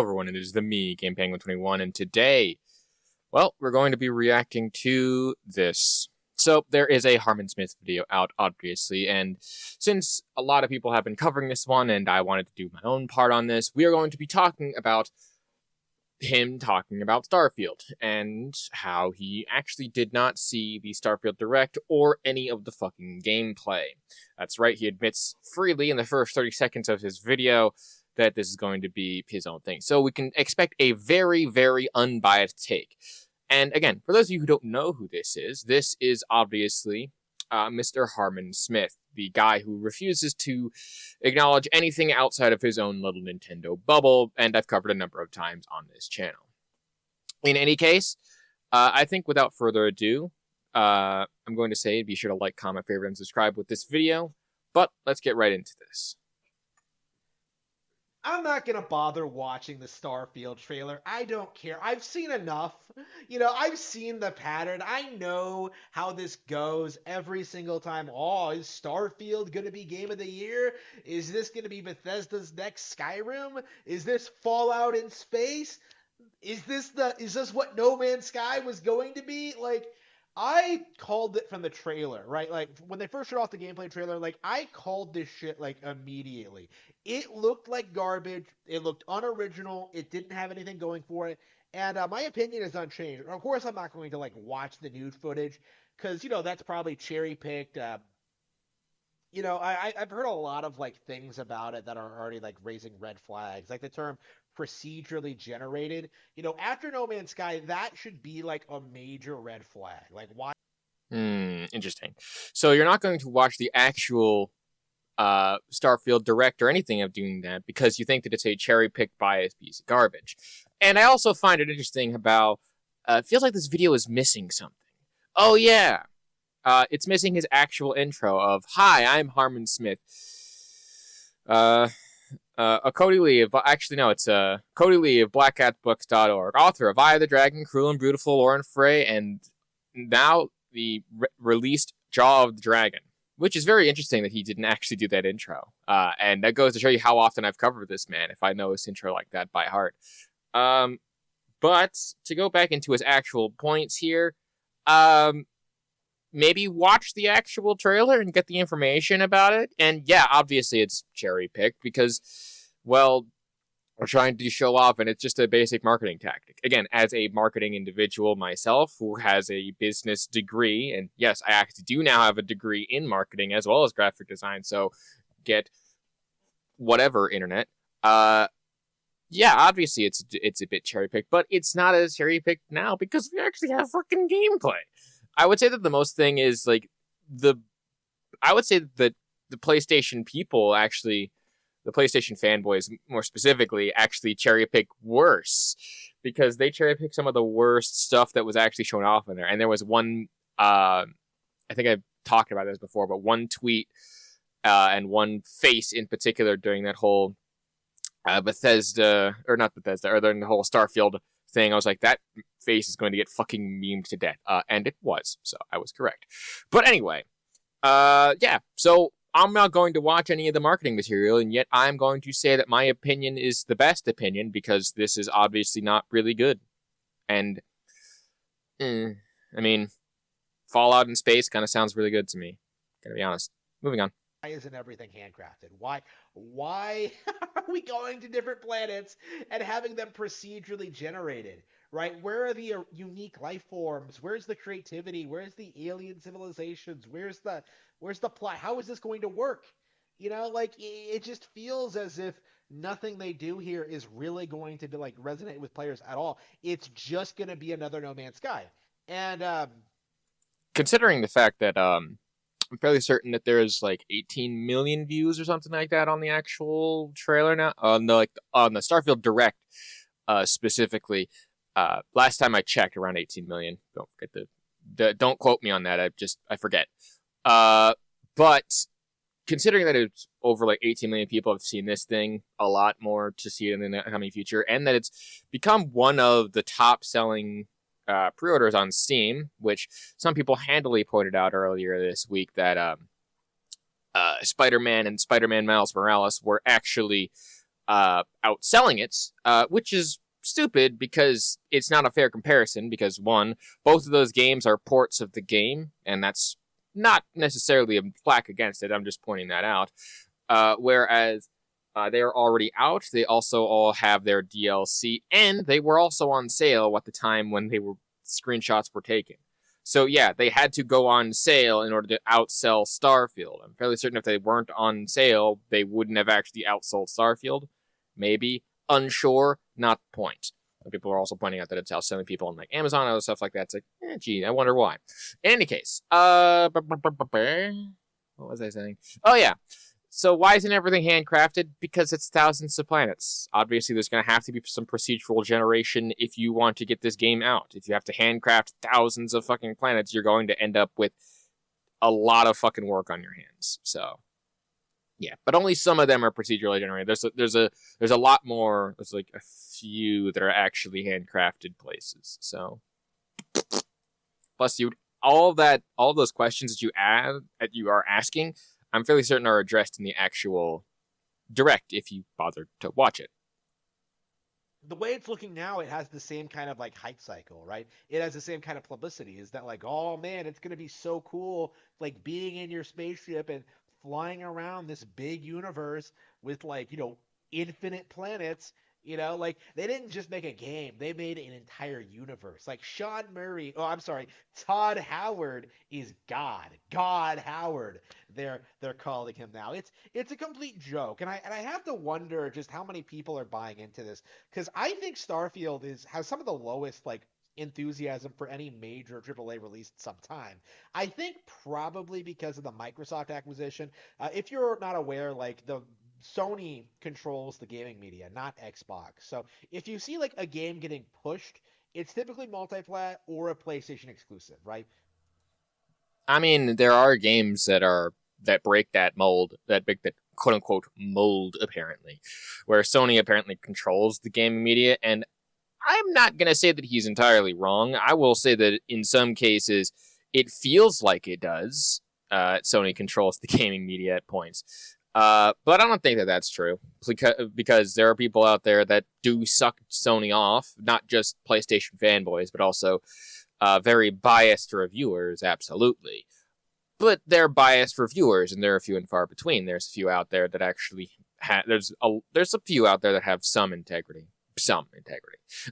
Hello everyone, it is me, GamePenguin21, and today, well, we're going to be reacting to this. So, there is a Harman Smith video out, obviously, and since a lot of people have been covering this one, and I wanted to do my own part on this, we are going to be talking about him talking about Starfield, and how he actually did not see the Starfield Direct or any of the fucking gameplay. That's right, he admits freely in the first 30 seconds of his video that this is going to be his own thing. So we can expect a very, very unbiased take. And again, for those of you who don't know who this is obviously Mr. Harman Smith, the guy who refuses to acknowledge anything outside of his own little Nintendo bubble, and I've covered a number of times on this channel. In any case, I think without further ado, I'm going to say be sure to like, comment, favorite, and subscribe with this video, but let's get right into this. I'm not going to bother watching the Starfield trailer. I don't care. I've seen enough. I've seen the pattern. I know how this goes every single time. Oh, is Starfield going to be Game of the Year? Is this going to be Bethesda's next Skyrim? Is this Fallout in space? Is this what No Man's Sky was going to be? I called it from the trailer, right? Like, when they first showed off the gameplay trailer, I called this shit, immediately. It looked like garbage. It looked unoriginal. It didn't have anything going for it. And my opinion is unchanged. Of course, I'm not going to, watch the nude footage, because, that's probably cherry-picked. I've heard a lot of, things about it that are already, raising red flags. Like, the term procedurally generated. After No Man's Sky, that should be a major red flag. Why? Interesting. So you're not going to watch the actual Starfield Direct or anything of doing that because you think that it's a cherry-picked biased piece of garbage. And I also find it interesting about it feels like this video is missing something. Oh yeah, it's missing his actual intro of "Hi, I'm Harman Smith." Cody Lee of, actually no, it's Cody Lee of blackcatbooks.org, author of Eye of the Dragon, Cruel and Beautiful, Lauren Frey, and now the released Jaw of the Dragon, which is very interesting that he didn't actually do that intro. And that goes to show you how often I've covered this man, if I know his intro like that by heart. But to go back into his actual points here, maybe watch the actual trailer and get the information about it. And yeah, obviously it's cherry-picked because, well, we're trying to show off, and it's just a basic marketing tactic. Again, as a marketing individual myself who has a business degree, and yes, I actually do now have a degree in marketing as well as graphic design, so get whatever, internet. Yeah, obviously it's a bit cherry-picked, but it's not as cherry-picked now because we actually have fucking gameplay. I would say that the most thing is, I would say that the PlayStation people actually, the PlayStation fanboys more specifically, actually cherry-pick worse, because they cherry-pick some of the worst stuff that was actually shown off in there. And there was one, I think I've talked about this before, but one tweet and one face in particular during that whole Bethesda, or not Bethesda, or during the whole Starfield thing, I was like, that face is going to get fucking memed to death. And it was, so I was correct. But anyway, yeah, so I'm not going to watch any of the marketing material, and yet I'm going to say that my opinion is the best opinion, because this is obviously not really good. And, I mean, Fallout in space kind of sounds really good to me, gotta be honest. Moving on. Why isn't everything handcrafted? Why are we going to different planets and having them procedurally generated? Right? Where are the unique life forms? Where's the creativity? Where's the alien civilizations? Where's the plot? How is this going to work? It just feels as if nothing they do here is really going to be resonate with players at all. It's just going to be another No Man's Sky. And considering the fact that I'm fairly certain that there's 18 million views or something like that on the actual trailer now, on the Starfield Direct specifically. Last time I checked, around 18 million. Don't forget don't quote me on that. I forget. But considering that it's over 18 million people have seen this thing, a lot more to see it in the coming future, and that it's become one of the top selling pre-orders on Steam, which some people handily pointed out earlier this week that Spider-Man and Spider-Man Miles Morales were actually outselling it, which is stupid because it's not a fair comparison because, one, both of those games are ports of the game, and that's not necessarily a flack against it. I'm just pointing that out. Whereas they are already out. They also all have their DLC, and they were also on sale at the time when screenshots were taken. So yeah, they had to go on sale in order to outsell Starfield. I'm fairly certain if they weren't on sale, they wouldn't have actually outsold Starfield. Maybe. Unsure. Not the point. And people are also pointing out that it's outselling people on like Amazon and other stuff like that. It's like, gee, I wonder why. In any case, what was I saying? Oh yeah. So why isn't everything handcrafted? Because it's thousands of planets. Obviously, there's going to have to be some procedural generation if you want to get this game out. If you have to handcraft thousands of fucking planets, you're going to end up with a lot of fucking work on your hands. So, yeah. But only some of them are procedurally generated. There's a lot more. There's like a few that are actually handcrafted places. So, plus all those questions that you are asking, I'm fairly certain are addressed in the actual direct if you bother to watch it. The way it's looking now, it has the same kind of like hype cycle, right? It has the same kind of publicity. Is that like, oh man, it's gonna be so cool, like being in your spaceship and flying around this big universe with like, infinite planets. Like they didn't just make a game; they made an entire universe. Like Todd Howard is God. God Howard. They're calling him now. It's a complete joke, and I have to wonder just how many people are buying into this because I think Starfield has some of the lowest like enthusiasm for any major AAA release in some time. I think probably because of the Microsoft acquisition. If you're not aware, like the Sony controls the gaming media, not Xbox. So if you see like a game getting pushed, it's typically multi-plat or a PlayStation exclusive, right? I mean, there are games that break that mold, that break that quote unquote mold, apparently, where Sony apparently controls the gaming media, and I'm not gonna say that he's entirely wrong. I will say that in some cases it feels like it does. Sony controls the gaming media at points. But I don't think that that's true because there are people out there that do suck Sony off, not just PlayStation fanboys, but also very biased reviewers, absolutely. But they're biased reviewers, and they're few and far between. There's a few out there that actually there's a few out there that have some integrity.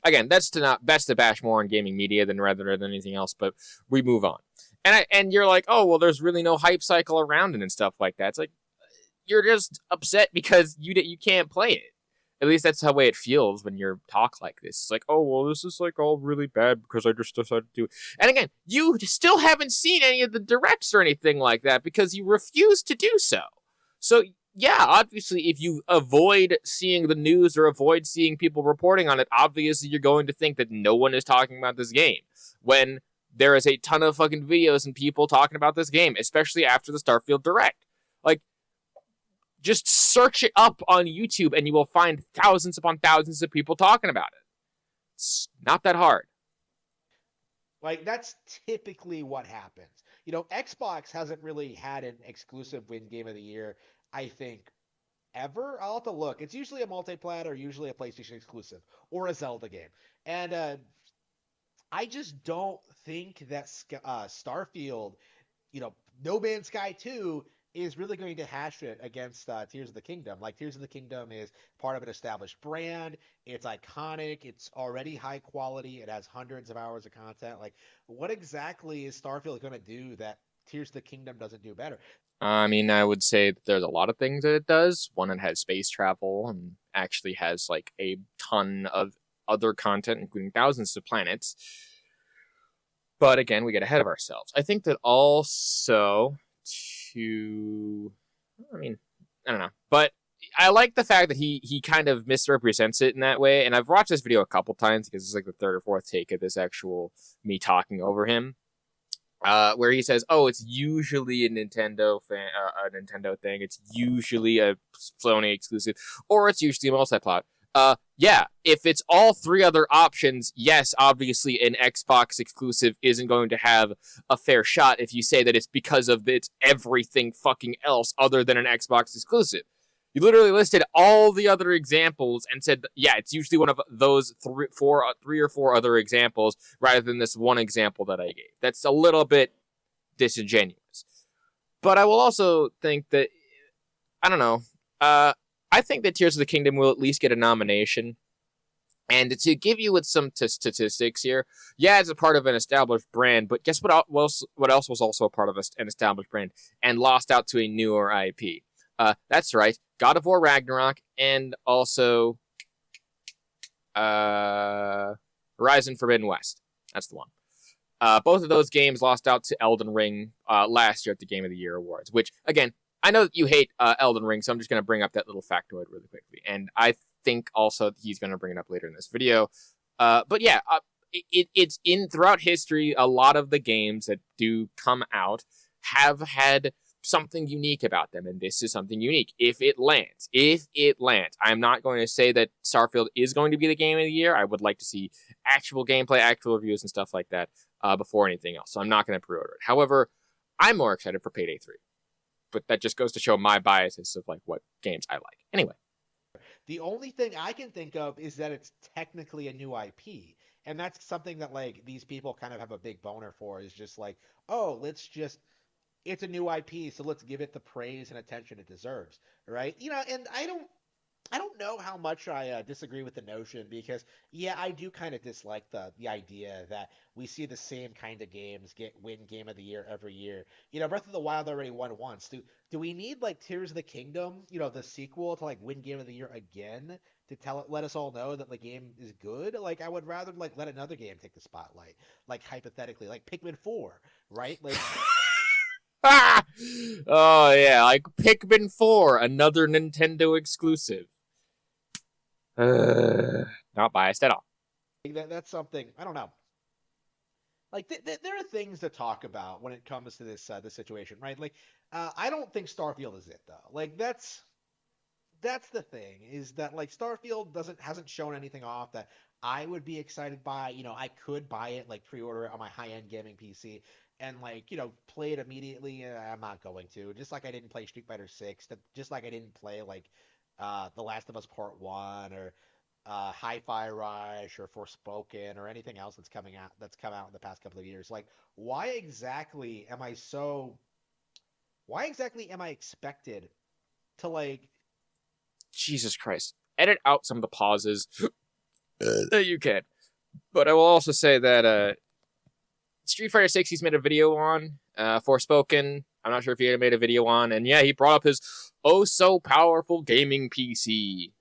Again, that's to bash more on gaming media rather than anything else. But we move on, and you're like, oh well, there's really no hype cycle around it and stuff like that. It's like, you're just upset because you can't play it. At least that's the way it feels when you talk like this. It's like, oh, well, this is like all really bad because I just decided to do it. And again, you still haven't seen any of the directs or anything like that because you refuse to do so. So, yeah, obviously, if you avoid seeing the news or avoid seeing people reporting on it, obviously you're going to think that no one is talking about this game. When there is a ton of fucking videos and people talking about this game, especially after the Starfield Direct. Like, just search it up on YouTube and you will find thousands upon thousands of people talking about it. It's not that hard. Like, that's typically what happens. Xbox hasn't really had an exclusive win game of the year, I think, ever. I'll have to look. It's usually a multi-plat or usually a PlayStation exclusive or a Zelda game. And I just don't think that Starfield, No Man's Sky 2 is really going to hash it against Tears of the Kingdom. Like, Tears of the Kingdom is part of an established brand. It's iconic. It's already high quality. It has hundreds of hours of content. Like, what exactly is Starfield going to do that Tears of the Kingdom doesn't do better? I mean, I would say that there's a lot of things that it does. One, it has space travel and actually has, like, a ton of other content, including thousands of planets. But again, we get ahead of ourselves. I think that also... I don't know. But I like the fact that he kind of misrepresents it in that way. And I've watched this video a couple times because it's like the third or fourth take of this actual me talking over him. Where he says, oh, it's usually a Nintendo thing. It's usually a Sony exclusive. Or it's usually a multi-plot. Yeah, if it's all three other options, yes, obviously an Xbox exclusive isn't going to have a fair shot if you say that it's because of its everything fucking else other than an Xbox exclusive. You literally listed all the other examples and said, yeah, it's usually one of those three or four other examples rather than this one example that I gave. That's a little bit disingenuous. But I will also think that, I don't know, I think that Tears of the Kingdom will at least get a nomination. And to give you with some statistics here, yeah, it's a part of an established brand, but guess what else was also a part of an established brand and lost out to a newer IP? That's right, God of War Ragnarok and also Horizon Forbidden West. That's the one. Both of those games lost out to Elden Ring last year at the Game of the Year Awards, which, again, I know that you hate Elden Ring, so I'm just going to bring up that little factoid really quickly. And I think also he's going to bring it up later in this video. But yeah, it's in throughout history, a lot of the games that do come out have had something unique about them, and this is something unique. If it lands, I'm not going to say that Starfield is going to be the game of the year. I would like to see actual gameplay, actual reviews, and stuff like that before anything else. So I'm not going to pre-order it. However, I'm more excited for Payday 3. But that just goes to show my biases of like what games I like. Anyway. The only thing I can think of is that it's technically a new IP. And that's something that like these people kind of have a big boner for, is just like, oh, it's a new IP, so let's give it the praise and attention it deserves, right? And I don't know how much I disagree with the notion, because yeah, I do kind of dislike the idea that we see the same kind of games win Game of the Year every year. Breath of the Wild already won once. Do we need like Tears of the Kingdom, the sequel, to like win Game of the Year again to let us all know that the game is good? Like, I would rather like let another game take the spotlight, like hypothetically, like Pikmin 4, right? Like. Oh yeah, like Pikmin 4, another Nintendo exclusive. Not biased at all. That's something, I don't know. Like there are things to talk about when it comes to this situation, right? Like I don't think Starfield is it though. Like that's the thing, is that like Starfield hasn't shown anything off that I would be excited by. I could buy it, like pre-order it on my high-end gaming PC and like play it immediately. I'm not going to. Just like I didn't play Street Fighter 6, just like I didn't play like The Last of Us Part 1 or Hi-Fi Rush or Forspoken or anything else that's come out in the past couple of years. Like, why exactly am I expected to like. Jesus Christ. Edit out some of the pauses. You can. But I will also say that Street Fighter 6 he's made a video on. Forspoken, I'm not sure if he made a video on. And yeah, he brought up his oh-so-powerful gaming PC.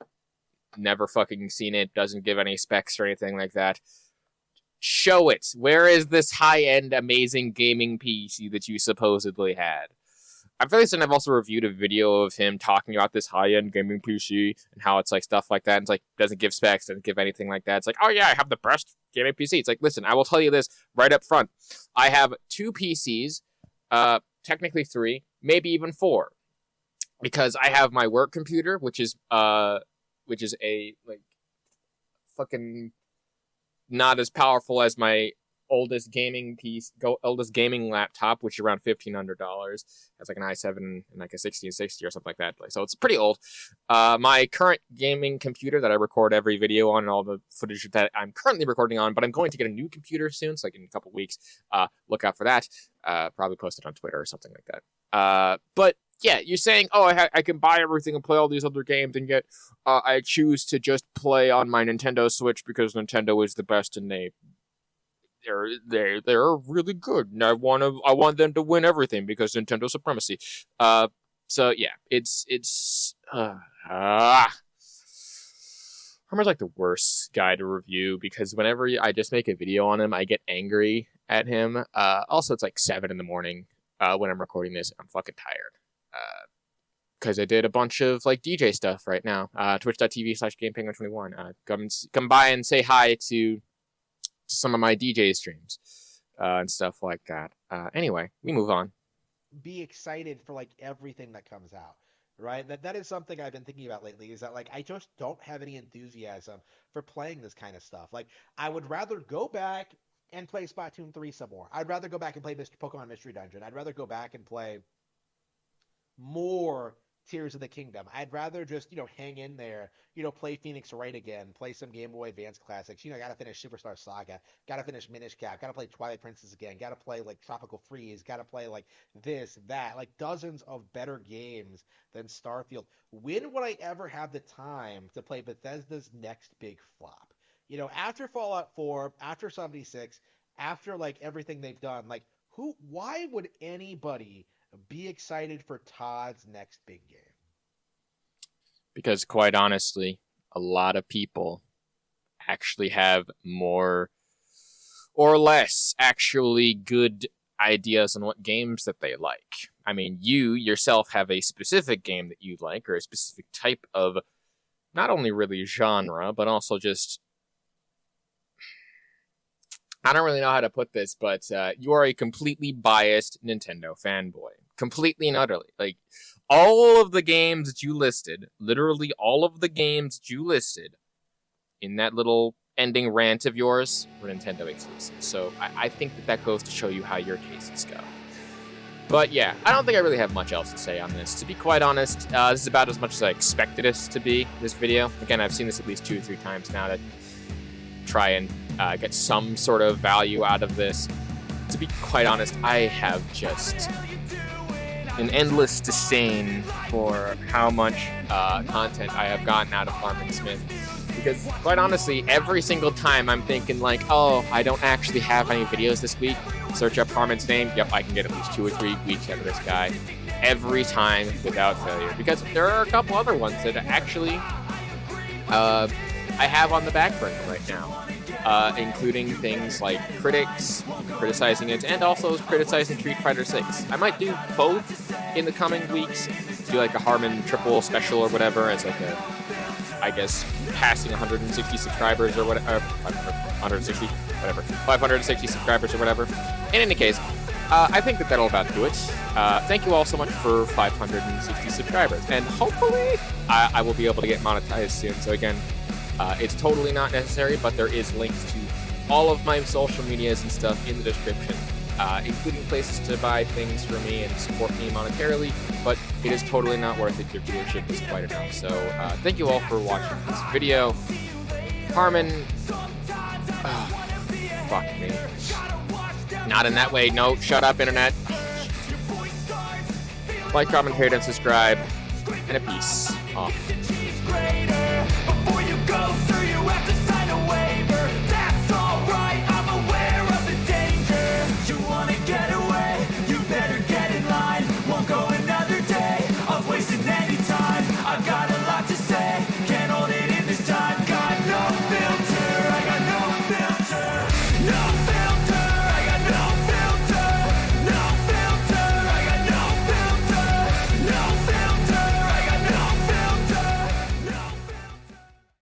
Never fucking seen it. Doesn't give any specs or anything like that. Show it. Where is this high-end, amazing gaming PC that you supposedly had? I'm fairly certain I've also reviewed a video of him talking about this high-end gaming PC and how it's like stuff like that. And it's like, doesn't give specs, doesn't give anything like that. It's like, oh yeah, I have the best gaming PC. It's like, listen, I will tell you this right up front. I have 2 PCs, technically 3, maybe even 4. Because I have my work computer, which is a like fucking not as powerful as my oldest gaming laptop, which is around $1,500. Has like an i7 and like a 1660 or something like that. So it's pretty old. My current gaming computer that I record every video on and all the footage that I'm currently recording on, but I'm going to get a new computer soon, so like in a couple weeks. Look out for that. Probably post it on Twitter or something like that. But yeah, you're saying, oh, I can buy everything and play all these other games, and yet I choose to just play on my Nintendo Switch because Nintendo is the best and they're really good, and I want them to win everything because Nintendo supremacy. So yeah, it's Harmer's like the worst guy to review because whenever I just make a video on him, I get angry at him. Also, it's like 7 in the morning when I'm recording this. I'm fucking tired. Because I did a bunch of like DJ stuff right now. Twitch.tv/GamePenguin21. Come by and say hi to some of my DJ streams and stuff like that. Anyway, we move on. Be excited for like everything that comes out, right? That is something I've been thinking about lately, is that like I just don't have any enthusiasm for playing this kind of stuff. Like, I would rather go back and play Splatoon 3 some more. I'd rather go back and play Pokemon Mystery Dungeon. I'd rather go back and play more Tears of the Kingdom. I'd rather just, hang in there, play Phoenix Wright again, play some Game Boy Advance classics. Gotta finish Superstar Saga, gotta finish Minish Cap, gotta play Twilight Princess again, gotta play like Tropical Freeze, gotta play like this, that, like dozens of better games than Starfield. When would I ever have the time to play Bethesda's next big flop? After Fallout 4, after 76, after like everything they've done, like why would anybody be excited for Todd's next big game? Because quite honestly, a lot of people actually have more or less actually good ideas on what games that they like. I mean, you yourself have a specific game that you like, or a specific type of not only really genre, but also just, I don't really know how to put this, but you are a completely biased Nintendo fanboy. Completely and utterly. Like, all of the games that you listed, literally all of the games that you listed in that little ending rant of yours were Nintendo exclusives. So I think that goes to show you how your tastes go. But yeah, I don't think I really have much else to say on this. To be quite honest, this is about as much as I expected this to be, this video. Again, I've seen this at least 2 or 3 times now to try and get some sort of value out of this. To be quite honest, I have just an endless disdain for how much content I have gotten out of Harman Smith. Because, quite honestly, every single time I'm thinking like, oh, I don't actually have any videos this week, search up Harman's name, yep, I can get at least 2 or 3 weeks out of this guy. Every time without failure. Because there are a couple other ones that actually I have on the back burner right now. Including things like critics criticizing it, and also criticizing Street Fighter 6. I might do both in the coming weeks. Do like a Harman triple special or whatever, as like a, I guess, passing 160 subscribers or whatever, 160, whatever, 560 subscribers or whatever. In any case, I think that'll about do it. Thank you all so much for 560 subscribers, and hopefully I will be able to get monetized soon. So again, it's totally not necessary, but there is links to all of my social medias and stuff in the description, including places to buy things for me and support me monetarily, but it is totally not worth it. Your viewership is quite enough. So thank you all for watching this video. Harman, fuck me. Not in that way. No, shut up, internet. Like, comment, rate, and subscribe, and a peace off. Before you go through, you have to